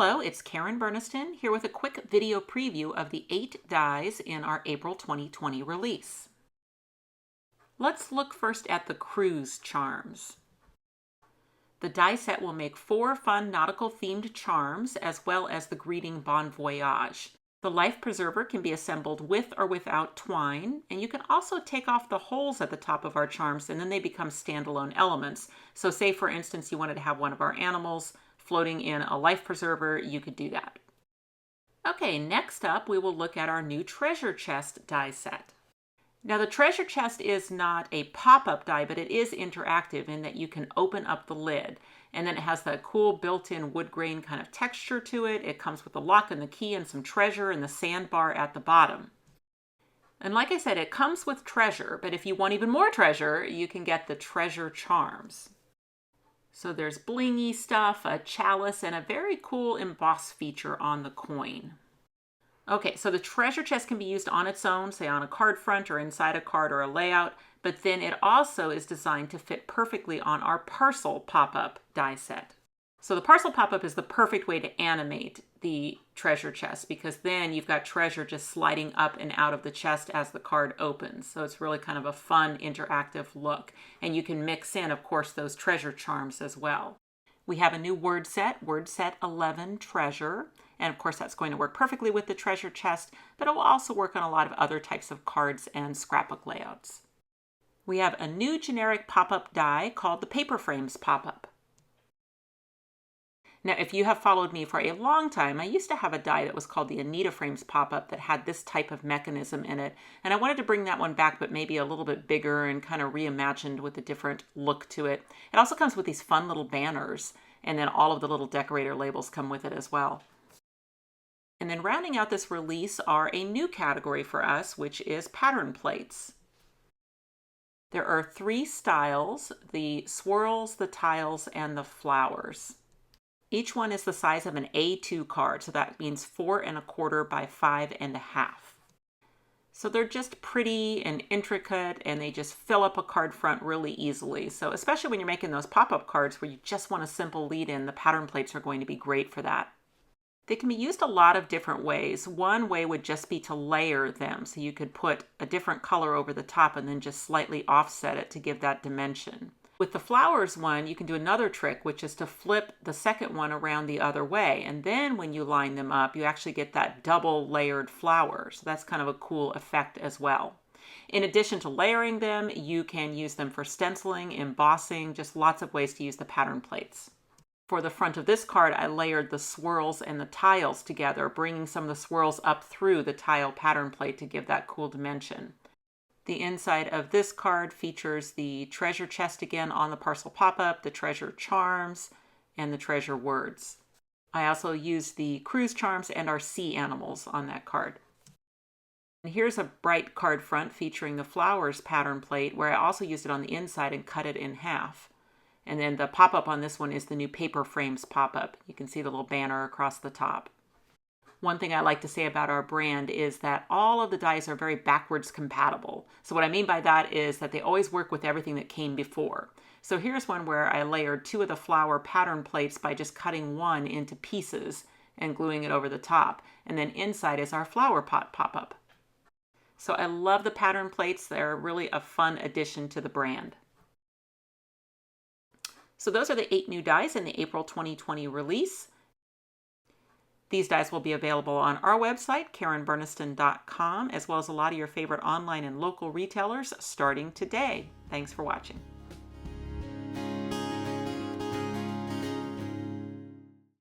Hello, it's Karen Burniston here with a quick video preview of the 8 dies in our April 2020 release. Let's look first at the cruise charms. The die set will make 4 fun nautical themed charms as well as the greeting Bon Voyage. The life preserver can be assembled with or without twine, and you can also take off the holes at the top of our charms and then they become standalone elements. So say for instance you wanted to have one of our animals floating in a life preserver, you could do that. Okay, next up we will look at our new treasure chest die set. Now the treasure chest is not a pop-up die, but it is interactive in that you can open up the lid. And then it has that cool built-in wood grain kind of texture to it. It comes with the lock and the key and some treasure and the sandbar at the bottom. And like I said, it comes with treasure, but if you want even more treasure, you can get the treasure charms. So there's blingy stuff, a chalice, and a very cool emboss feature on the coin. Okay, so the treasure chest can be used on its own, say on a card front or inside a card or a layout, but then it also is designed to fit perfectly on our parcel pop-up die set. So the parcel pop-up is the perfect way to animate the treasure chest because then you've got treasure just sliding up and out of the chest as the card opens. So it's really kind of a fun interactive look. And you can mix in, of course, those treasure charms as well. We have a new word set 11 Treasure. And of course, that's going to work perfectly with the treasure chest, but it will also work on a lot of other types of cards and scrapbook layouts. We have a new generic pop-up die called the Paper Frames Pop-Up. Now, if you have followed me for a long time, I used to have a die that was called the Anita Frames Pop-Up that had this type of mechanism in it. And I wanted to bring that one back, but maybe a little bit bigger and kind of reimagined with a different look to it. It also comes with these fun little banners, and then all of the little decorator labels come with it as well. And then rounding out this release are a new category for us, which is pattern plates. There are 3 styles, the swirls, the tiles, and the flowers. Each one is the size of an A2 card, so that means 4 1/4 by 5 1/2. So they're just pretty and intricate, and they just fill up a card front really easily. So especially when you're making those pop-up cards where you just want a simple lead-in, the pattern plates are going to be great for that. They can be used a lot of different ways. One way would just be to layer them. So you could put a different color over the top and then just slightly offset it to give that dimension. With the flowers one, you can do another trick, which is to flip the second one around the other way. And then when you line them up, you actually get that double layered flower. So that's kind of a cool effect as well. In addition to layering them, you can use them for stenciling, embossing, just lots of ways to use the pattern plates. For the front of this card, I layered the swirls and the tiles together, bringing some of the swirls up through the tile pattern plate to give that cool dimension. The inside of this card features the treasure chest again on the parcel pop-up, the treasure charms, and the treasure words. I also used the cruise charms and our sea animals on that card. And here's a bright card front featuring the flowers pattern plate where I also used it on the inside and cut it in half. And then the pop-up on this one is the new Paper Frames Pop-Up. You can see the little banner across the top. One thing I like to say about our brand is that all of the dies are very backwards compatible. So what I mean by that is that they always work with everything that came before. So here's one where I layered 2 of the flower pattern plates by just cutting one into pieces and gluing it over the top. And then inside is our flower pot pop-up. So I love the pattern plates. They're really a fun addition to the brand. So those are the 8 new dies in the April 2020 release. These dies will be available on our website, KarenBurniston.com, as well as a lot of your favorite online and local retailers starting today. Thanks for watching.